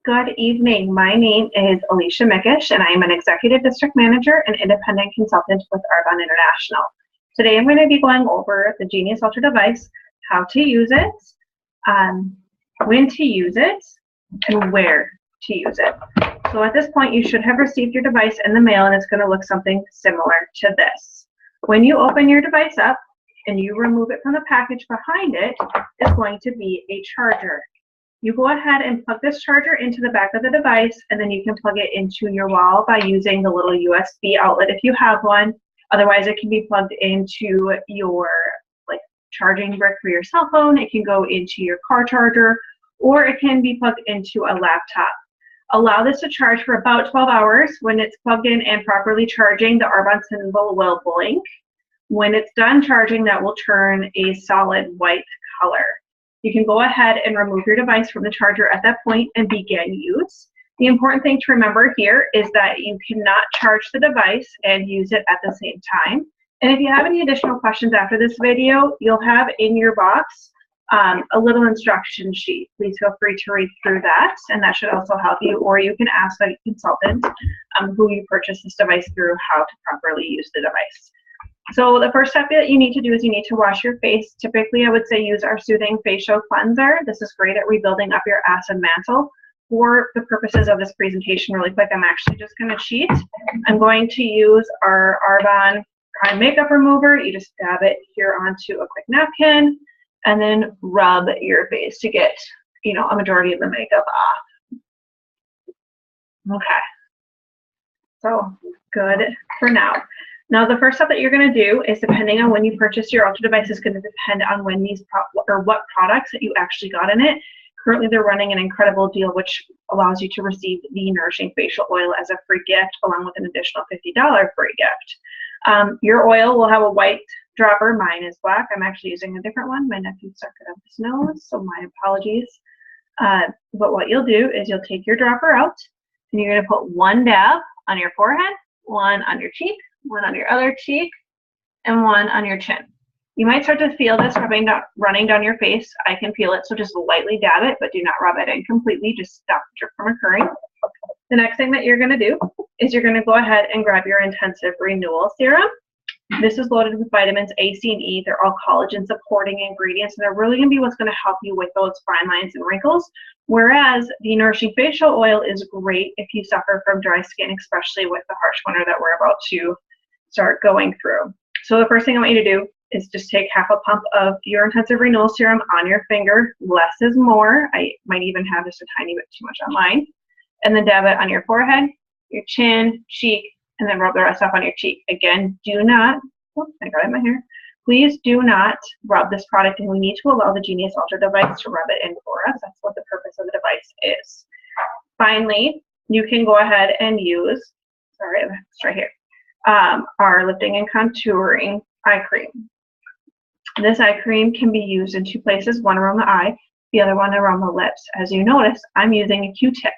Good evening. My name is Alicia Mickish, and I am an Executive District Manager and Independent Consultant with Arbonne International. Today I'm going to be going over the Genius Ultra device, how to use it, when to use it, and where to use it. So at this point, you should have received your device in the mail, and it's going to look something similar to this. When you open your device up and you remove it from the package, behind it is going to be a charger. You go ahead and plug this charger into the back of the device, and then you can plug it into your wall by using the little USB outlet if you have one. Otherwise, it can be plugged into your charging brick for your cell phone. It can go into your car charger, or it can be plugged into a laptop. Allow this to charge for about 12 hours. When it's plugged in and properly charging, the Arbonne symbol will blink. When it's done charging, that will turn a solid white color. You can go ahead and remove your device from the charger at that point and begin use. The important thing to remember here is that you cannot charge the device and use it at the same time. And if you have any additional questions after this video, you'll have in your box a little instruction sheet. Please feel free to read through that, and that should also help you, or you can ask a consultant who you purchased this device through how to properly use the device. So the first step that you need to do is you need to wash your face. Typically, I would say use our Soothing Facial Cleanser. This is great at rebuilding up your acid mantle. For the purposes of this presentation, really quick, I'm actually just going to cheat. I'm going to use our Arbonne Prime Makeup Remover. You just dab it here onto a quick napkin, and then rub your face to get, a majority of the makeup off. Okay. So good for now. Now, the first step that you're going to do is, depending on when you purchase your Ultra device, is going to depend on when what products that you actually got in it. Currently, they're running an incredible deal, which allows you to receive the Nourishing Facial Oil as a free gift, along with an additional $50 free gift. Your oil will have a white dropper. Mine is black. I'm actually using a different one. My nephew stuck it up his nose, so my apologies. But what you'll do is you'll take your dropper out, and you're going to put one dab on your forehead, one on your cheek, one on your other cheek, and one on your chin. You might start to feel this running down your face. I can feel it, so just lightly dab it, but do not rub it in completely. Just stop the drip from occurring. The next thing that you're going to do is you're going to go ahead and grab your Intensive Renewal Serum. This is loaded with vitamins A, C, and E. They're all collagen supporting ingredients, and they're really going to be what's going to help you with those fine lines and wrinkles. Whereas the Nourishing Facial Oil is great if you suffer from dry skin, especially with the harsh winter that we're about to start going through. So the first thing I want you to do is just take half a pump of your Intensive Renewal Serum on your finger. Less is more. I might even have just a tiny bit too much on mine. And then dab it on your forehead, your chin, cheek, and then rub the rest off on your cheek. Again, do not, I got it in my hair. Please do not rub this product, and we need to allow the Genius Ultra device to rub it in for us. That's what the purpose of the device is. Finally, you can go ahead and use, it's right here, our lifting and contouring eye cream. This eye cream can be used in two places, one around the eye, the other one around the lips. As you notice, I'm using a Q-tip.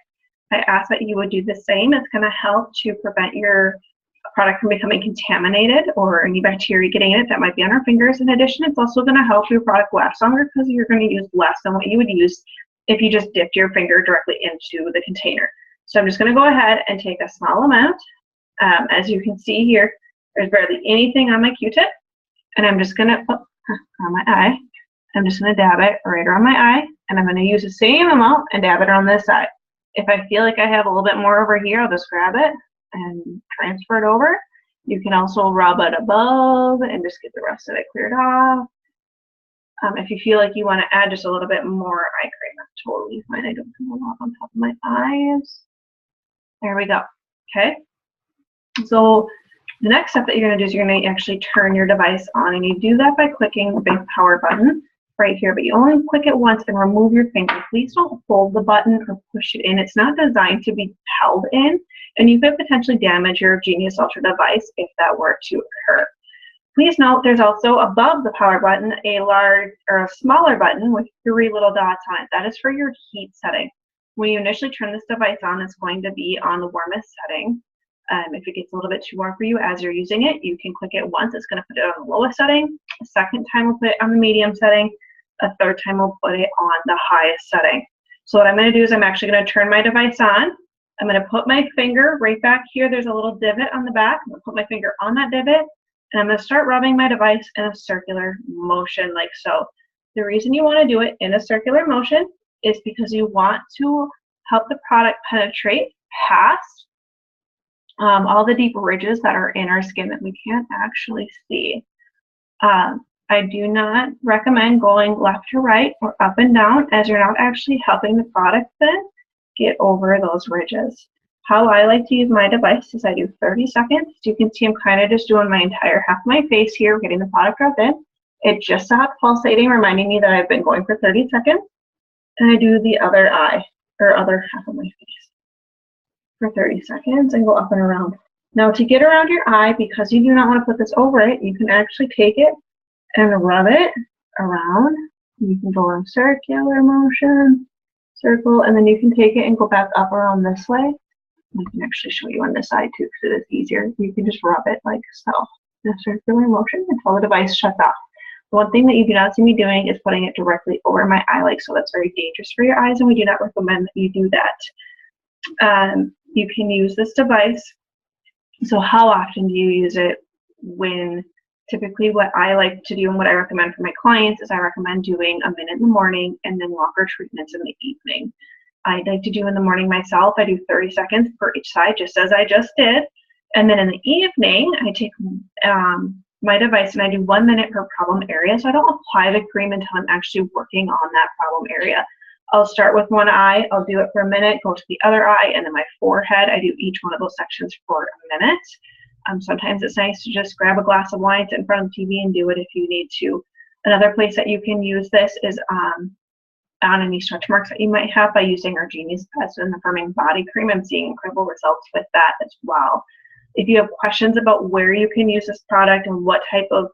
I ask that you would do the same. It's going to help to prevent your product from becoming contaminated or any bacteria getting in it that might be on our fingers. In addition, it's also going to help your product last longer because you're going to use less than what you would use if you just dipped your finger directly into the container. So I'm just going to go ahead and take a small amount. As you can see here, there's barely anything on my Q-tip, and I'm just going to put on my eye. I'm just going to dab it right around my eye, and I'm going to use the same amount and dab it on this side. If I feel like I have a little bit more over here, I'll just grab it and transfer it over. You can also rub it above and just get the rest of it cleared off. If you feel like you want to add just a little bit more eye cream, that's totally fine. I don't put a lot on top of my eyes. There we go. Okay. So the next step that you're going to do is you're going to actually turn your device on, and you do that by clicking the big power button right here, but you only click it once and remove your finger. Please don't hold the button or push it in. It's not designed to be held in, and you could potentially damage your Genius Ultra device if that were to occur. Please note there's also above the power button a smaller button with 3 little dots on it. That is for your heat setting. When you initially turn this device on, it's going to be on the warmest setting. If it gets a little bit too warm for you as you're using it, you can click it once. It's going to put it on the lowest setting. The second time we'll put it on the medium setting. A third time we'll put it on the highest setting. So what I'm going to do is I'm actually going to turn my device on. I'm going to put my finger right back here. There's a little divot on the back. I'm going to put my finger on that divot, and I'm going to start rubbing my device in a circular motion like so. The reason you want to do it in a circular motion is because you want to help the product penetrate past all the deep ridges that are in our skin that we can't actually see. I do not recommend going left to right or up and down, as you're not actually helping the product then get over those ridges. How I like to use my device is I do 30 seconds. You can see I'm kind of just doing my entire half of my face here, getting the product rubbed in. It just stopped pulsating, reminding me that I've been going for 30 seconds. And I do the other eye, or other half of my face for 30 seconds and go up and around. Now to get around your eye, because you do not want to put this over it, you can actually take it and rub it around. You can go in circular motion, circle, and then you can take it and go back up around this way. I can actually show you on this side too because it is easier. You can just rub it like so in a circular motion until the device shuts off. One thing that you do not see me doing is putting it directly over my eye, like so. That's very dangerous for your eyes, and we do not recommend that you do that. You can use this device. So how often do you use it? When typically what I like to do and what I recommend for my clients is I recommend doing a minute in the morning and then longer treatments in the evening. I like to do in the morning myself. I do 30 seconds per each side, just as I just did. And then in the evening, I take my device and I do 1 minute per problem area. So I don't apply the cream until I'm actually working on that problem area. I'll start with one eye, I'll do it for a minute, go to the other eye, and then my forehead. I do each one of those sections for a minute. Sometimes it's nice to just grab a glass of wine, sit in front of the TV, and do it if you need to. Another place that you can use this is on any stretch marks that you might have by using our Genius Pads and the Firming Body Cream. I'm seeing incredible results with that as well. If you have questions about where you can use this product and what type of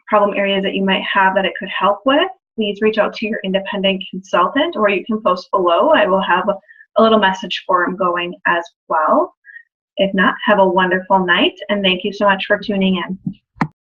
problem areas that you might have that it could help with, please reach out to your independent consultant, or you can post below. I will have a little message form going as well. If not, have a wonderful night, and thank you so much for tuning in.